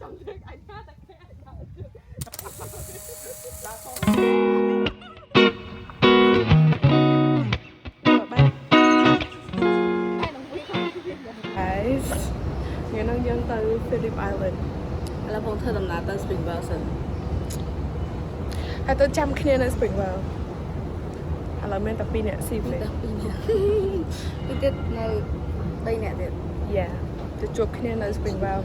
Ngày nông dân từ Phillip Island là vùng thơ đầm nát từ Springvale sân. Hay tôi chăm kia ở Springvale. Là mình tập pin nè, xịp nè. Mình tiếp nơi đây nèទៀត Yeah, the chuột kia ở Springvale.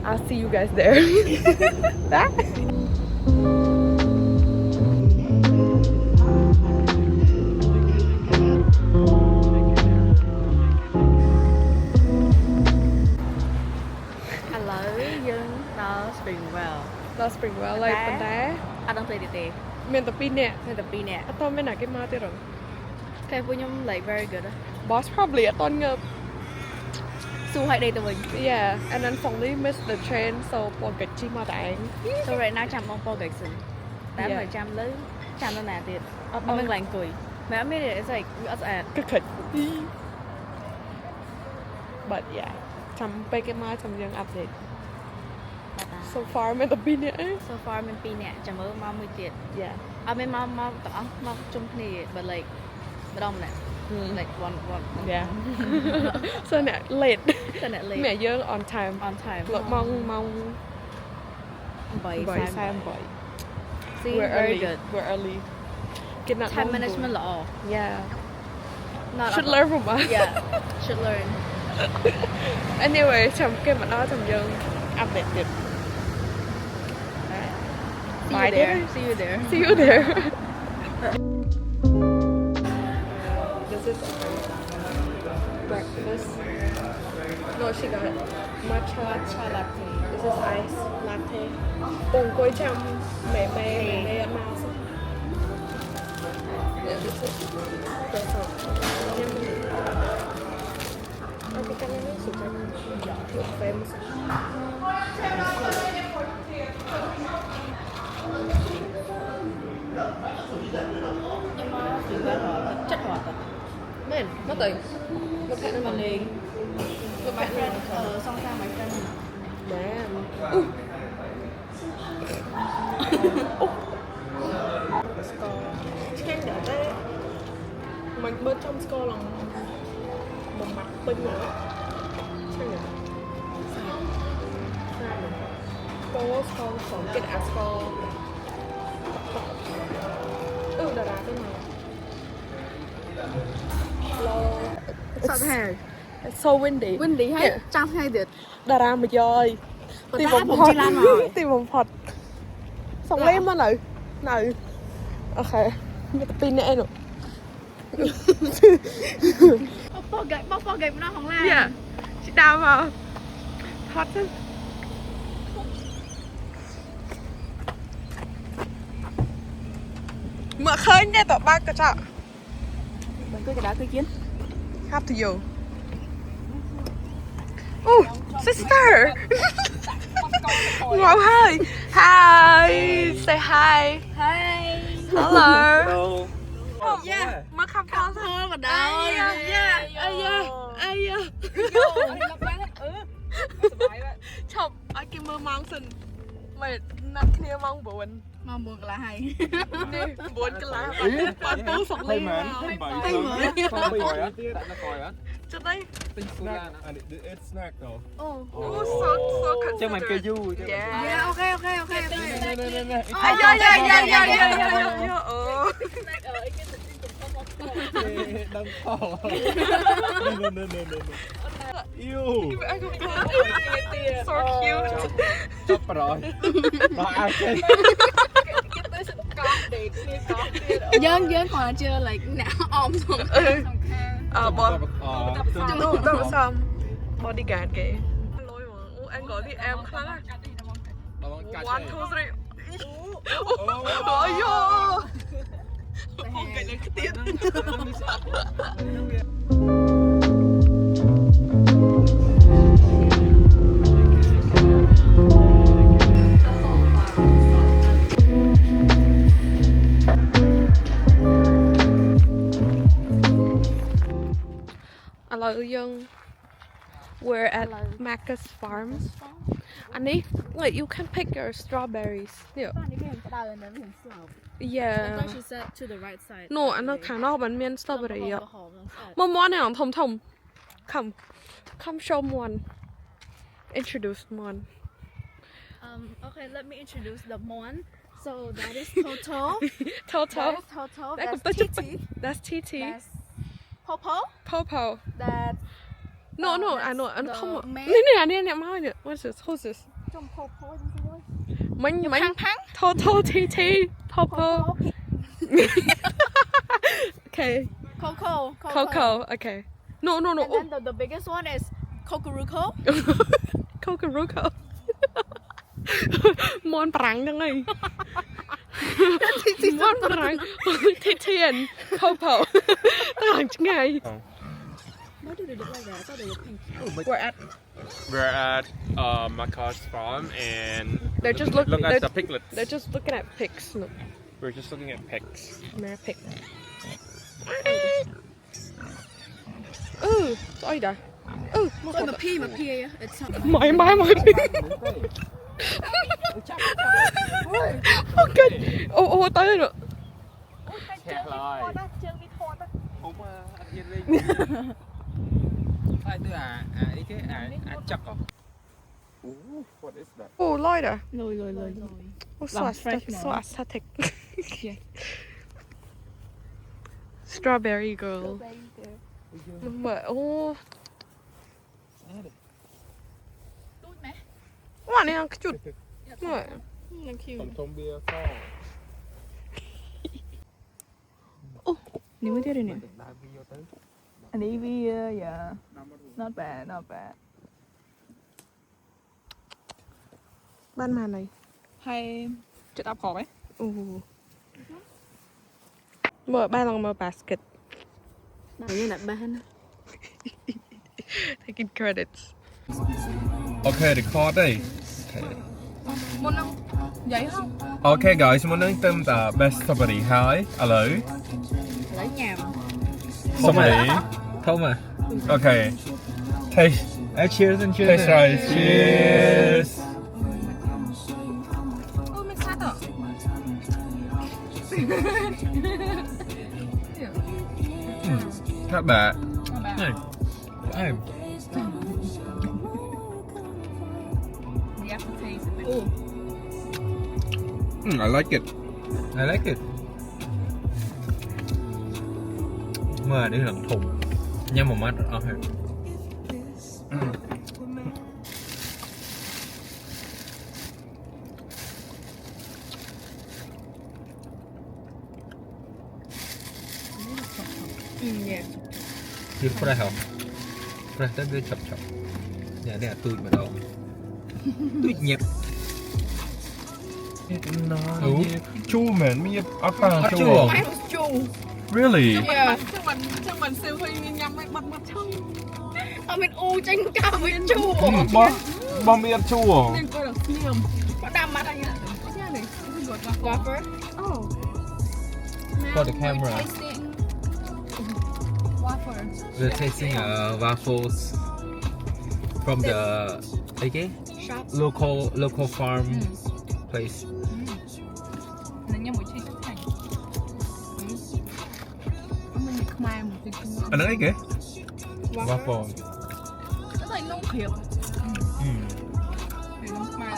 I'll see you guys there. That. Đó Springvale lại bên đá. Anh đang play tê. Mình tập pin nè. Mình tập pin nè. Ở tôm bên nào cái ma thế rồi. Cái của nhóm like very good. Boss probably ở tôm ngợp. Su hãy đây tụi mình. Yeah, and unfortunately missed the train, so bỏ kịch chi mà đạn. So right now chăm ông Paul Dixon. Đã phải chăm lấy chăm nó nè tiệt. Ông mình lành cười. Mà I made it, it's like us at. Cái kịch. But yeah, chăm bay cái ma chăm dân update. So far mình tập pin nè. So far mình pin nè, chăm ơi mau mới tiệt. Yeah. Mình mau chung này, but like đông nè. Like one. Yeah. So nè late. So nè late. Mẹ dân on time. Lột mong. Bảy. See, We're very early. good. We're early. Get not Time management law. Yeah. Not Should learn from us. Yeah, should learn. Anyway, chăm cái mà đó chăm dân update được. See you there. See you there. See you there. This is breakfast. No, she got matcha latte. This is ice latte. Bông quay chăm mẹ ăn mouse. Yeah, this is croissant. Cái cái này nó sụp famous. Nhưng mà sự ra rồi chất hoạt à? Man, nó tùy. Nó phải nó bằng liền. Nó phải nó song sang my friend. Damn. Score. Chắc đỡ đấy. Mình bên trong score là một mặt bên nữa. Chắc nhỉ? Score sống cái đã score. Đà ra cái nào. Hello. Sao thế? It's so windy. Windy hay? Trang hay được. Đà ra mà chơi. Tìm vòng phọt. Tìm vòng phọt. Xong lên mà nữ. Nữ. Ok. Mình tập pin nè nữa. Bóc gậy nó không la. Yeah. Chị đào vào. Hot chứ. Mở khơi nha tụi ba cái chợ. Mình cứ cái đá cứ kiến. Have to you. Oh, sister. Wow, hi. Hi. Say hi. Hi. Hello. Hello. Oh, yeah. Mới khám phá thôi mà đâu. Chọc, ai kêu mơ mong xin. Mày nằm kia mong buồn. Mong buồn là hay. Đi, buồn cái lá. Bạn bố phật liên vào. Không bị hỏi á, tại nó coi á. Trước đây. It's snack though. Oh, so Cho mình kêu considerate. vui. Yeah, okay. Nè. Đang khổ. Yêu. So cute. Chốc rồi. Mà ai chơi? Dân còn là chưa like não om xong. Đâu xong. Bodyguard kìa. Lôi mà, anh gọi đi em khá là. 1, 2, 3. Ôi yo. Không kể đến cái tiếng. Hello, Young. We're at Macca's Farm. อันนี้ like you can pick your strawberries เนี่ย บ้านนี้ไม่เห็นกระดาษเลยนะไม่เห็นสลับ yeah Sometimes she said to the right side no อันนั้นข้างนอกมันมีสตรอเบอรี่อ่ะ หอมๆสะอาด มอมเนี่ยทมcome show one introduce one Okay let me introduce the one so that is Toto Toto that is Toto แล้วก็ that's Titi that's TT that's Popo Popo that's no I know the come on maid เนี่ยมาเนี่ย what's this who's this จม Popo จริงๆด้วย มัน พัง Toto TT Popo okay Coco okay no and then the biggest one is Kokuruko Kokuruko มอนปรังยังไงมอนปรังทิเทียนโพโพต่างจังไง Why do they look like that? I thought they were pink. We're at Makar's farm and They're just looking. look at the piglets. They're just looking at pigs. Look, We're just looking at pigs. Mare pig. Ooh, oi da. Ooh, Oh, my pee. It's not. my. Oh good. Oh, tới rồi. What is that? Oh, lôi rồi. Lôi. Oh, so Làm fresh so mà. aesthetic. Strawberry girl. Mà oh. Wow, này ăn cái chút. Mà. Tom beer song. นี่ไม่ได้เลยเนี่ยอันนี้วีyeah not bad บ้านมาไหน ให้จะตับขอไหม โอ้เมื่อบ้านลองมาบาสเกต นี่แหละบ้าน taking credits Okay, record đây. มันน้องใหญ่ห้อง Okay guys, muốn nâng tâm ta best strawberry hai. Alo. lấy nhà Strawberry. Không à? Okay. Taste. Cheers and cheers. Taste right. Cheers. โอ้ไม่ชัดอ่ะ Not bad. Này. Ai? I like it. I like it. Mà đi làm thùng. Nhâm một mắt. Okay. yeah Đi fry hả? Fry tới đưa chọc. Dạ đây là tui mà đâu. Tui nhẹp. Ủa? Chua man, mi áp Áp chua. chua. I was Joe Really? yeah ช่างมันซิลให้ยำไม่บัดช่างเอาเป็นอูจังก้าเป็นจู Bom mi áp chua. เล่นก็แบบเนียมก็ดำมาอะไรเงี้ยใช่เลยวาฟเฟิล oh For the camera. waffle We're tasting waffles from the okay shop local farm place. นั่นยังไม่ใช่ทุกแห่งมันมีขมายมันเป็นขมาย Anh nói kìa. Waffle. ก็เลยน้องเขียว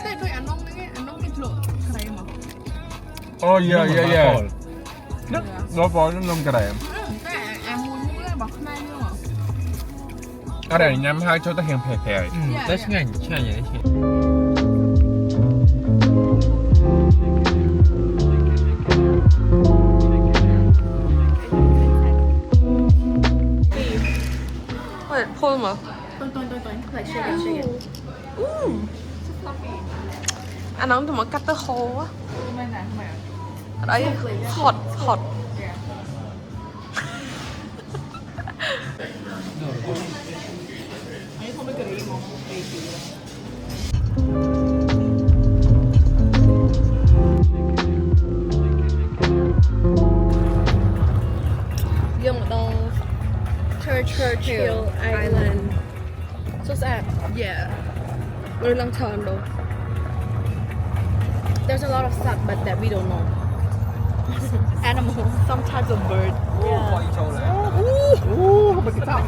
แต่ด้วยอันน้องนี่อันน้องเป็นโหลใครมา Oh yeah, yeah, yeah. Waffle. Nó phó nó nông cái đẹp. แต่อันมูนนี่บอกข้างในนี่หรอ Ở đây nhắm hai cho ta hèm phè phè. That's ngay chai vậy chị. Wait, pull them up ต้นใส่เชื่อกัน anh nóng thì mà cắt tới khô á ไม่นานทำไมอ่ะ ở đây hot dừng ở đâu Churchill Island so sad yeah Rồi lăng tròn đồ. There's a lot of stuff but that we don't know. Animal. Some types of bird. quay trâu này Bật cái chọc.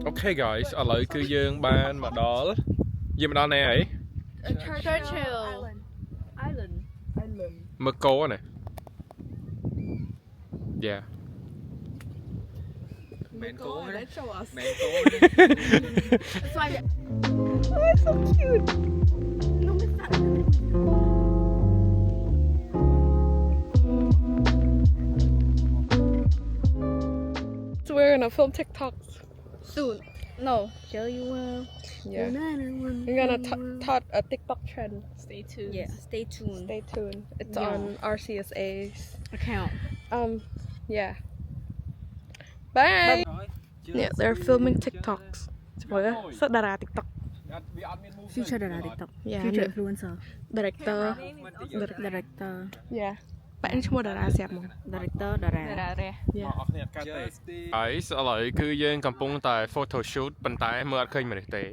Okay guys ឥឡូវគឺយើងបានមកដល់យើងមកដល់ណែអី Churchill Island. មើលគោណា Yeah mẹn cố Đấy, đấy show us. mẹn cố That's why Oh, it's so cute. So we're gonna film TikToks soon. no. Show you Yeah. We're gonna talk a TikTok trend. Stay tuned. Yeah, stay tuned. Stay tuned. It's Yeah. on RCSA's. Account. Yeah. Bye. rồi Yeah, they're filming TikToks. Mọi người, rất đà ra TikTok. Future Dara TikTok. Yeah. Future influencer. Director. Director. Yeah. Bạnឈ្មោះតារាស្រាប់ហ្មង Director Dara. Yeah. អរគ្នាអត់កើតទេ Guys ឥឡូវគឺយើងកំពុងតែ photo shoot ប៉ុន្តែមើលអត់ឃើញមនុស្សទេ